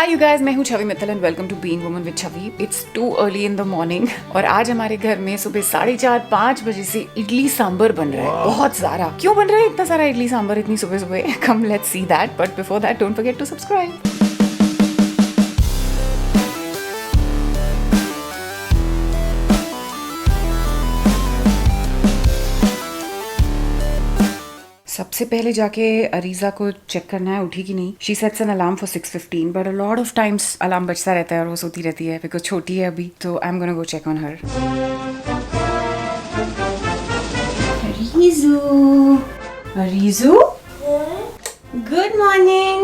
Hi you guys, मैं हूँ Chhavi Mittal and welcome to being woman with Chhavi. It's too early in the morning और आज हमारे घर में सुबह 4:30-5 बजे से इडली सांभर बन रहा है। बहुत सारा क्यों बन रहा है इतना सारा इडली सांभर इतनी सुबह सुबह? Come let's see that, but before that don't forget to subscribe. सबसे पहले जाके अरीजा को चेक करना है उठी कि नहीं। She sets an alarm for 6:15 but a lot of times alarm बजता रहता है और वो सोती रहती है बिकॉज छोटी है अभी। तो I am gonna go check on her. Ariju, Ariju, good morning.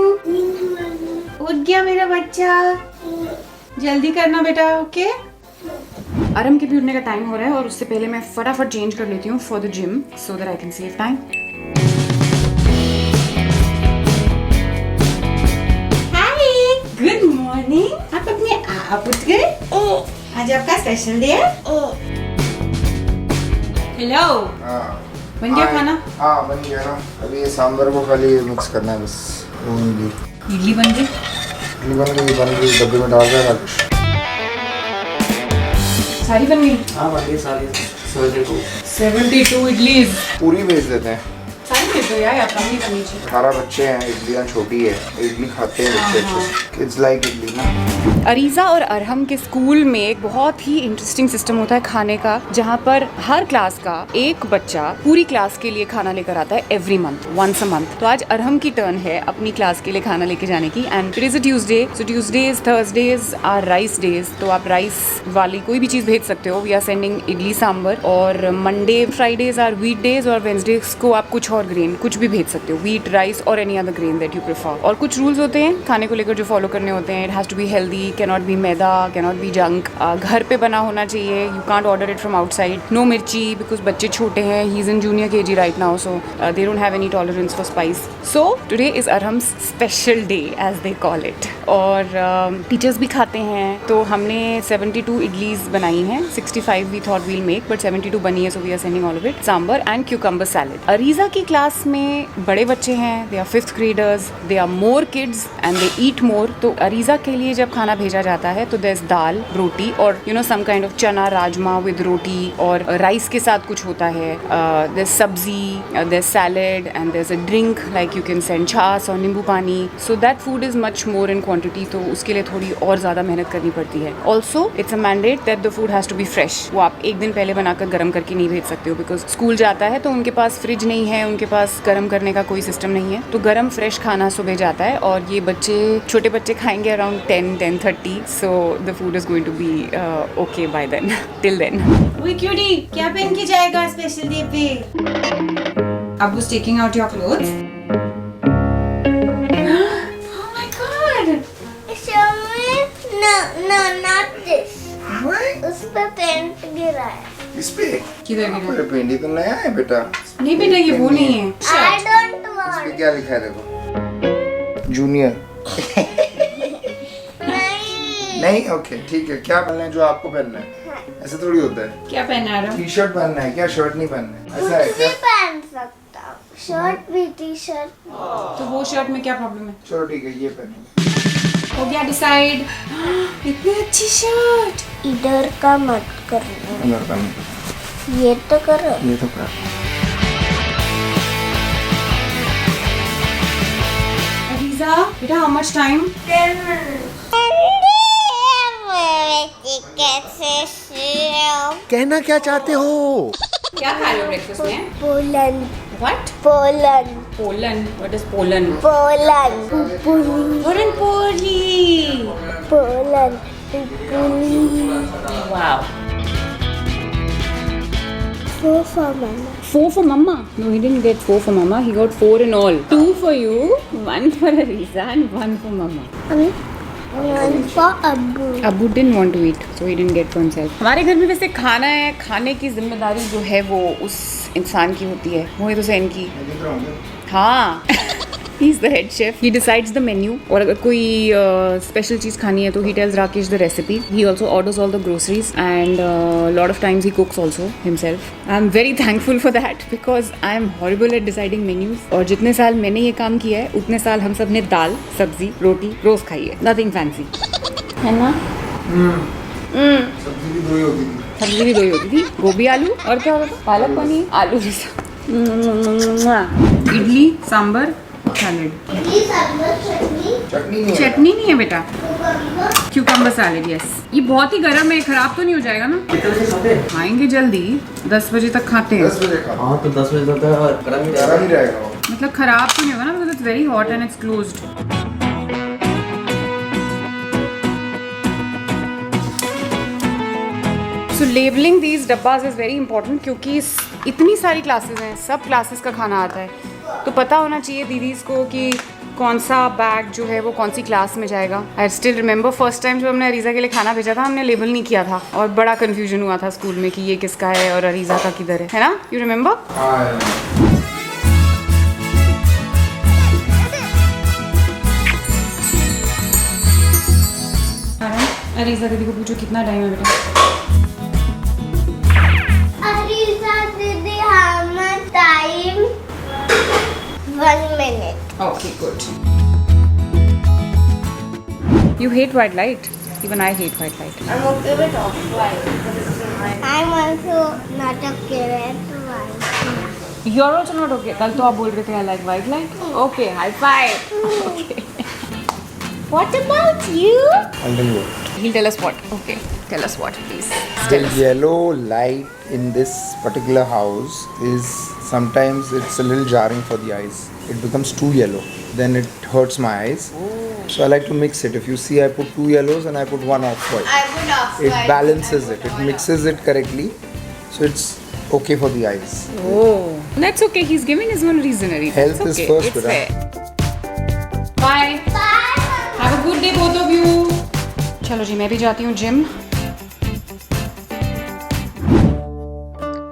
उठ गया मेरा बच्चा, जल्दी करना बेटा, ओके? अरम के भी उठने का टाइम हो रहा है और उससे पहले मैं फटाफट चेंज कर लेती हूँ for the gym so that I can save time. Good morning. आप अपने आप उठ गए? आज आपका स्पेशल डे है। हेलो। बन गया खाना? हाँ बन गया ना। अभी ये सांभर को खाली मिक्स करना है बस। इडली बन गई? इडली बन गई डब्बे में डाल रहा है। सारी बन गई? हाँ बन गई सारी। 72 इडलीज पूरी भेज देते हैं। सारी भेज दो यार, कम नहीं करनी चाहिए। 18 बच्चे हैं, इडलियाँ छोटी है, इडली खाते हैं बच्चे अच्छे। किड्स लाइक इडली ना। अरीजा और अरहम के स्कूल में एक बहुत ही इंटरेस्टिंग सिस्टम होता है खाने का, जहाँ पर हर क्लास का एक बच्चा पूरी क्लास के लिए खाना लेकर आता है every month, once a month. तो आज अरहम की टर्न है अपनी क्लास के लिए खाना लेके जाने की and it is a Tuesday. So Tuesdays Thursdays are rice days, तो आप राइस वाली कोई भी चीज़ भेज सकते हो। We are sending idli sambar. और Monday Fridays are week days और वेंसडेज को आप कुछ और ग्रेन कुछ भी भेज सकते हो, व्हीट, राइस और any other grain that you prefer. और कुछ रूल्स होते हैं खाने को लेकर जो फॉलो करने होते हैं। It has to be healthy, cannot be maida, cannot be junk, घर पे बना होना चाहिए। You can't order it from outside. No mirchi because बच्चे छोटे हैं, he is in junior KG right now, so they don't have any tolerance for spice. So today is Arham's special day as they call it. और teachers भी खाते हैं, तो हमने 72 idlis बनाई हैं। 65 we thought we'll make but 72 बनी है, so we are sending all of it. Sambar and cucumber salad. Areeza की क्लास में बड़े बच्चे हैं, they are 5th graders, they are more kids and they eat more. तो अरीजा के लिए जब खाना भेजा जाता है तो देयर इज दाल, रोटी और you know some kind of chana rajma with रोटी, और राइस के साथ कुछ होता है। There is sabzi, there is salad and there is a drink like you can send chaas और nimbu pani. So that food is much more in quantity, तो उसके लिए थोड़ी और ज़्यादा मेहनत करनी पड़ती है। Also it's a mandate that the food has to be fresh. वो आप एक दिन पहले बनाकर गर्म करके नहीं भेज सकते हो बिकॉज स्कूल जाता है तो उनके पास फ्रिज नहीं है, उनके पास गर्म करने का कोई सिस्टम नहीं है। तो गर्म फ्रेश खाना सुबह जाता है और ये बच्चे, छोटे बच्चे खाएंगे around 10-10:30, so the food is going to be okay by then. Till then ओए क्यूटी, क्या पहन के जाएगा स्पेशल डे पे? अब उस taking out your clothes. Oh my God, No, not this. उस पे पेंट गिरा है। इस पे किधर गिरा? अरे पेंट ही तो नया है बेटा। नहीं बेटा, ये वो नहीं है। I don't इस पे want. क्या लिखा है देखो? जूनियर। नहीं ओके ठीक है। क्या पहनना है जो आपको पहनना है? ऐसा थोड़ी होता है। क्या पहना रहा? टी शर्ट पहनना है क्या? शर्ट नहीं पहनना है ऐसा है कुछ क्या? भी पहन सकता हूँ, शर्ट भी, टी शर्ट। तो वो शर्ट में क्या प्रॉब्लम है? चलो ठीक है ये पहनो। हो गया डिसाइड। इतनी अच्छी शर्ट। इधर का मत करना, अंदर पहनो। ये तो करो। ये तो कर। अरीजा बेटा, हाउ मच टाइम? 10 minutes. कहना क्या चाहते हो? क्या खा रहे हो ब्रेकफास्ट में? पोलन, व्हाट? पोलन, पोलन? व्हाट इज पोलन? पोलन, पुपुली, पोलन पोली। पोलन, पुपुली। Wow. Four for mama. 4 for mama? No, he didn't get 4 for mama. He got 4 in all. 2 for you, 1 for Ariza and 1 for mama. One for Abu. Abu didn't want to eat, so he didn't get for himself. हमारे घर में वैसे खाना है, खाने की जिम्मेदारी जो है वो उस इंसान की होती है, मोहित हुसैन की। हाँ। He is the head chef, he decides the menu, और अगर कोई स्पेशल चीज खानी है तो he tells Rakesh the recipe. He also orders all the groceries and lot of times he cooks also himself. I am very thankful for that because I am horrible at deciding menus. और जितने साल मैंने ये काम किया है उतने साल हम सब ने दाल सब्जी रोटी रोज खाई है, नथिंग फैंसी, है ना? सब्जी भी दो ही होती थी. सब्जी भी दो ही होती थी, गोभी आलू और क्या होता था, पालक पनीर आलू जैसा. इडली सांबर सैलेड. इडली सांभर चटनी. चटनी नहीं है. चटनी नहीं है बेटा, कुकुम्बर. Cucumber salad. यस, ये बहुत ही गर्म है, खराब तो नहीं हो जाएगा ना? कितने बजे खाते हैं? खाएंगे जल्दी, 10 बजे तक खाते हैं. 10 बजे खा. हाँ तो 10 बजे तक गर्म ही प्यारा नहीं रहेगा वो. मतलब खराब तो नहीं होगा ना, because it's very hot and it's closed. So labeling these dabbas is very important क्योंकि इतनी सारी क्लासेस हैं, सब क्लासेस का खाना आता है, तो पता होना चाहिए दीदीज़ को कि कौन सा बैग जो है वो कौन सी क्लास में जाएगा. I still remember first time जब हमने अरीज़ा के लिए खाना भेजा था, हमने लेबल नहीं किया था और बड़ा कन्फ्यूजन हुआ था स्कूल में कि ये किसका है और अरीज़ा का किधर है ना? You remember? अरीज़ा दीदी को पूछो कितना टाइम है बेटा. अरीज़ा दीदी हमारा time 1 minute. Okay, good. You hate white light? Even I hate white light. I'm okay with off-white. I'm also not okay with white. You're also not okay. कल तो आप बोल रहे थे I like white light. Okay, high five. Okay. What about you? I'll tell you what. He'll tell us what. Okay, tell us what, please. The yellow light in this particular house is sometimes it's a little jarring for the eyes. It becomes too yellow. Then it hurts my eyes. So I like to mix it. If you see, I put 2 yellows and I put 1 off-white. I put off-white. It balances it. It mixes it correctly. So it's okay for the eyes. Oh, that's okay. He's giving his own reasoning. Health It's is okay. first, It's Beta. fair. Bye. Bye. Have a good day, both of you. चलो जी, मैं भी जाती हूँ gym.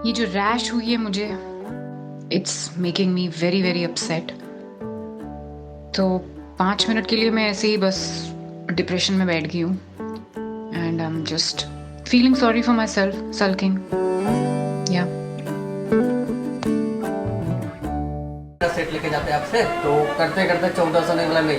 ये जो rash हुई है मुझे, it's making me very very upset. तो 5 मिनट के लिए मैं ऐसे ही बस डिप्रेशन में बैठ गई हूँ. And I am just feeling sorry for my self, sulking. या सेट लेके जाते हैं आपसे तो करते करते 1400 निकला. नहीं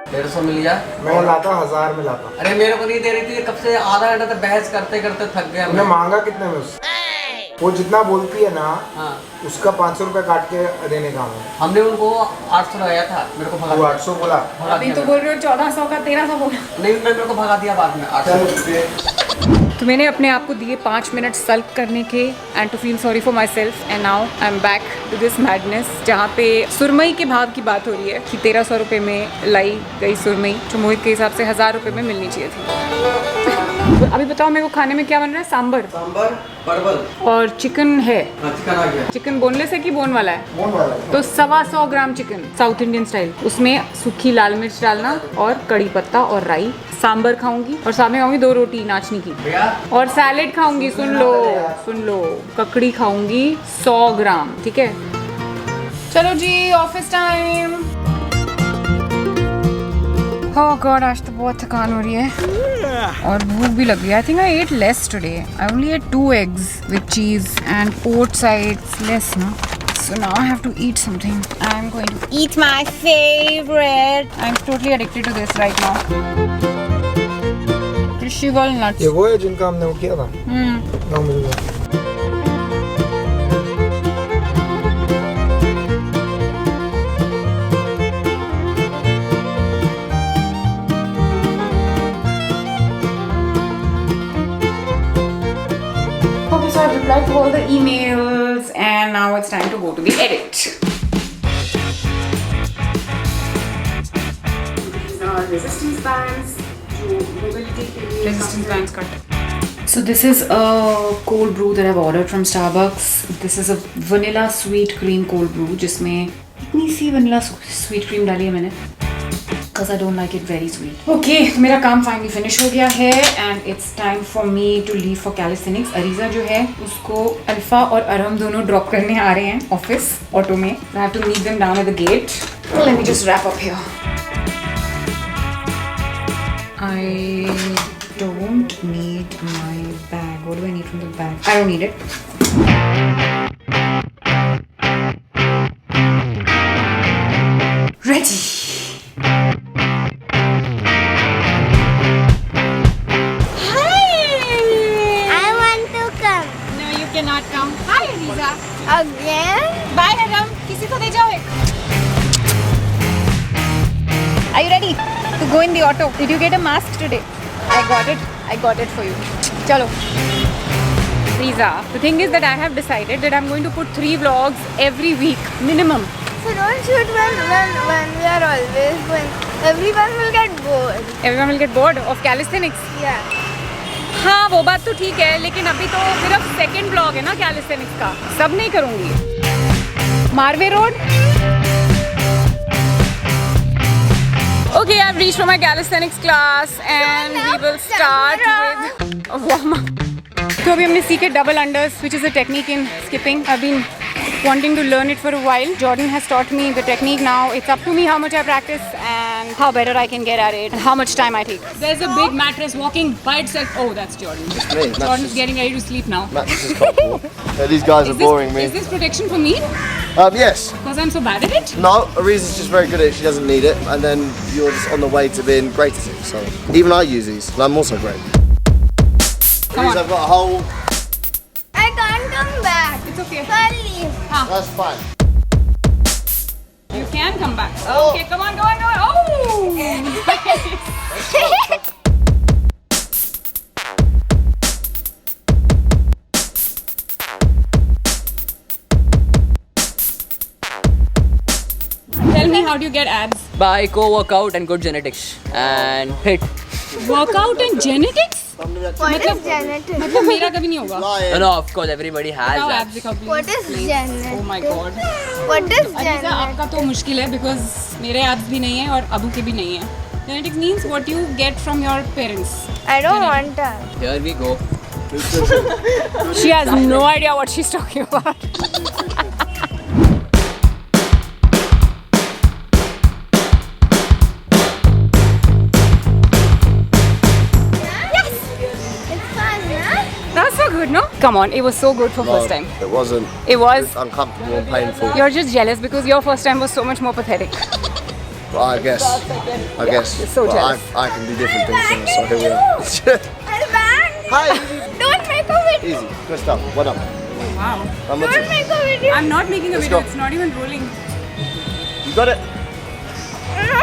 1300 मिल गया. मैं लाता 1000 में लाता. अरे मेरे को नहीं दे रही थी, कब से आधा घंटा तक बहस करते करते थक गया तुमने मैं. मांगा कितने में उससे? वो जितना बोलती है ना हाँ, उसका 500 रुपए काट के देने का है. हमने उनको 800 लगाया था. मेरे को भगा वो दिया. 800 बोला. भगा अभी दिया तो मैं. बोल रहे हो 1400 का 1300 बोला. नहीं मैं मेरे को भगा दिया बाद में 800. तो मैंने अपने आप को दिए 5 मिनट सल्क करने के and to feel sorry for myself. And now I am back to this madness जहाँ पे सुरमई के भाव की बात हो रही है कि 1300 रुपये में लाई गई सुरमई जो मोहित के हिसाब से 1000 रुपये में मिलनी चाहिए थी. अभी बताओ मेरे को खाने में क्या बन रहा है? सांबर सांबर परवल और चिकन है. चिकन आ गया. चिकन बोनलेस है कि बोन वाला है? कौन वाला है? तो 125 gram chicken south Indian style, उसमें सूखी लाल मिर्च डालना और कड़ी पत्ता और राई. सांबर खाऊंगी और साथ में खाऊंगी 2 रोटी नाचनी की भैया और सैलेड खाऊंगी. सुन लो ककड़ी खाऊंगी 100 ग्राम. ठीक है, चलो जी ऑफिस टाइम. ओह गॉड, आज तो बहुत थकान हो रही है और भूख भी लग गई. I think I ate less today. I only ate 2 eggs with cheese and oats. It's less ना. So now I have to eat something. I'm going to eat my favorite. I'm totally addicted to this right now. Krishival nuts. ये वो है जिनका हमने वो किया था. ना मिल गया. Okay, so I've replied to all the emails and now it's time to go to the edit. These are resistance bands. जो mobility के लिए resistance bands cut. So this is a cold brew that I've ordered from Starbucks. This is a vanilla sweet cream cold brew जिसमें इतनी सी vanilla sweet cream डाली है मैंने. because I don't like it very sweet. Okay, मेरा काम finally finish हो गया है and it's time for me to leave for calisthenics. अरीजा जो है उसको अल्फा और अरहम दोनों ड्रॉप करने आ रहे हैं ऑफिस ऑटो में. I have to meet them down at the gate. Let me just wrap up here. I don't need my bag. What do I need from the bag? I don't need it. Ready. I want to come. No, you cannot come. Hi, Aliza. Again? Bye, Adam. किसी को दे जाओ एक. Are you ready to go in the auto? Did you get a mask today? I got it. I got it for you. Chalo. Riza, the thing is that I have decided that I'm going to put 3 vlogs every week minimum. So don't shoot when we are always going. Everyone will get bored. Everyone will get bored of calisthenics. Yeah. हाँ वो बात तो ठीक है लेकिन अभी तो सिर्फ सेकंड ब्लॉग है ना कैलिस्थेनिक्स का. सब नहीं करूँगी. Marve road. Okay, I've reached for my calisthenics class and we will start with a warm up. तो अभी हमने सीखे double unders, which is a technique in skipping. I've been wanting to learn it for a while. Jordan has taught me the technique now. It's up to me how much I practice and how better I can get at it and how much time I take. There's a big mattress walking by itself. Oh, that's Jordan. Jordan's getting ready to sleep now. Mattress is comfortable. These guys are boring me. Is this protection for me? Yes. Because I'm so bad at it? No, Ariza's just very good at it. She doesn't need it. And then you're just on the way to being great at it. So even I use these. And I'm also great. Come on. Ariza, I've got a whole... I can't come back. It's okay. So I'll leave. That's fine. You can come back. Okay, come on, go on, go on. Oh! Tell me, how do you get abs? By co-workout and good genetics and hit. Workout and genetics? What is genetics? मतलब मेरा कभी नहीं होगा. No, no, of course everybody has Now that. abs दिखाओ please. What is genetics? Oh my god. What is ELISA genetics? आपका तो मुश्किल है because मेरे abs भी नहीं है और अबू के भी नहीं है. Genetics means what you get from your parents. I don't want that. Here we go. She has no idea what she's talking about. It's fun, huh? That's so good, no? Come on, it was so good for first time. It wasn't. It was. It's uncomfortable and painful. You're just jealous because your first time was so much more pathetic. But I guess. I guess. you're so but jealous. I can do different things than so here we are. I'm back. Hi. Don't make a video. Easy. Good stuff. Well done. Wow. Number Don't 2. make a video. I'm not making a Let's video, go. it's not even rolling. You got it? No,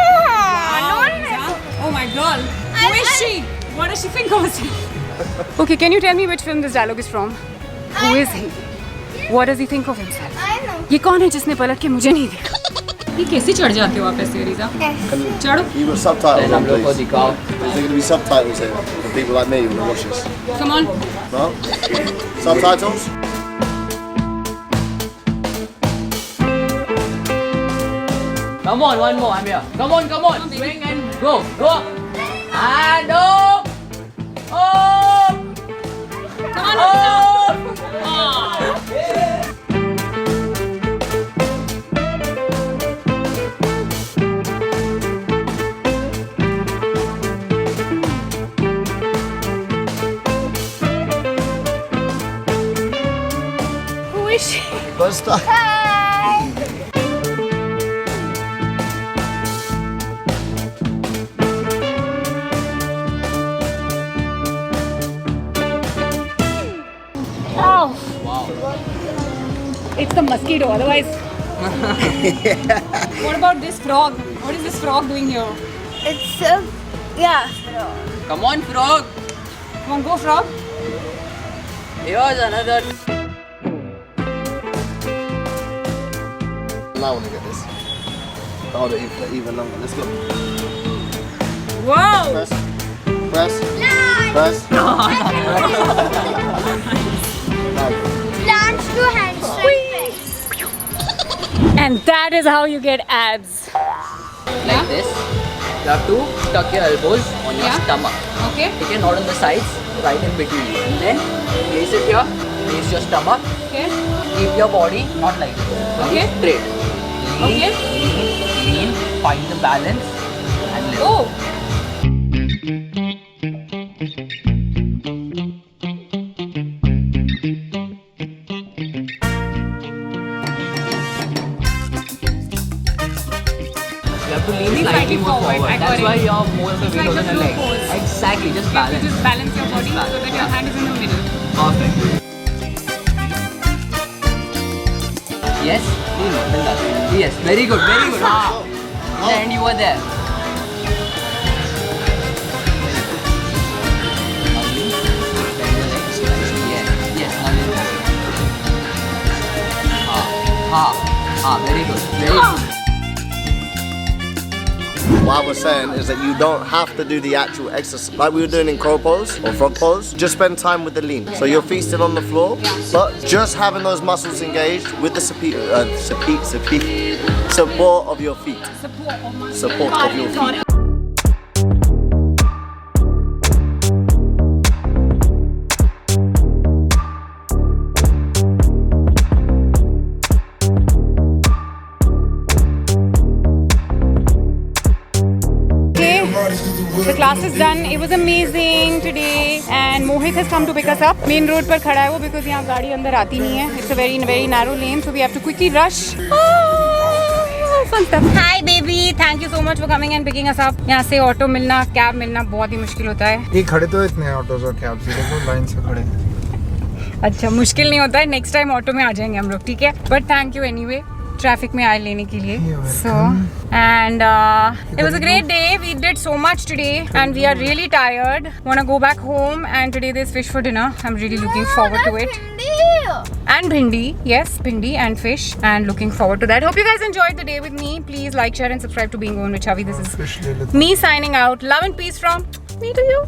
don't make a Oh my god. Who is she? What does she think of herself? Okay, can you tell me which film this dialogue is from? Who is he? What does he think of himself? I know. ये कौन है जिसने पलट के मुझे नहीं देखा? ये कैसे चढ़ जाते हो आप ऐसे अरीजा? चढ़ो. You got subtitles on, हम लोग को please. दिखाओ. There's going to be subtitles here for people like me who want to watch this. Come on. No? Subtitles? Come on, one more. I'm here. Come on. Swing and go. Go up. And up. Up. Come on, Up. Who is she? First time. Hi. Oh. It's the mosquito, otherwise. What about this frog? What is this frog doing here? It's yeah. Come on, frog. Come on, go frog. Here's another. Now I want to get this. Hold it even longer. Let's go. Wow. Press. Press. Plants. Press. Plants to handstand. And that is how you get abs. Like this. You have to tuck your elbows on your Yeah. stomach. Okay. Okay, not on the sides, right in between. And then place it here, place your stomach, Okay. keep your body not like this. Okay. Straight. Lean, Okay. lean, find the balance and lift. Oh. You have to lean Lean slightly slightly more forward. forward. I got That's it. why your more of the It's weight like goes on the your flow leg. pose. Exactly, just You have to balance. just balance your body so balance, that your yeah. hand is in the middle. Perfect. Yes, lean more than that. Yes, very good, very good. Ah. In the end, you were there. Lovely. Bend your legs slightly. Yes, yes, now lean forward. Very good, very good. What I was saying is that you don't have to do the actual exercise like we were doing in crow pose or frog pose. Just spend time with the lean. So your feet still on the floor, but just having those muscles engaged with the support of your feet. Support of your feet. The class is done. It was amazing today, and Mohit has come to pick us up. Main road पर खड़ा है वो because यहाँ गाड़ी अंदर आती नहीं है. It's a very narrow lane, so we have to quickly rush. Fun stuff. Hi baby, thank you so much for coming and picking us up. यहाँ से ऑटो मिलना, कैब मिलना बहुत ही मुश्किल होता है. ये खड़े तो इतने ऑटोज और कैब्स देखो लाइन से खड़े. अच्छा मुश्किल नहीं होता है. नेक्स्ट टाइम ऑटो में आ जाएंगे हम लोग, ठीक है? But thank you anyway traffic में आए लेने के लिए. So and it was a great day. We did so much today and we are really tired. Wanna go back home, and today there's fish for dinner. I'm really looking forward to it. And bhindi, yes, bhindi and fish, and looking forward to that. Hope you guys enjoyed the day with me. Please like, share and subscribe to Being On with Chhavi. This is fish ले लेते. me signing out. Love and peace from me to you.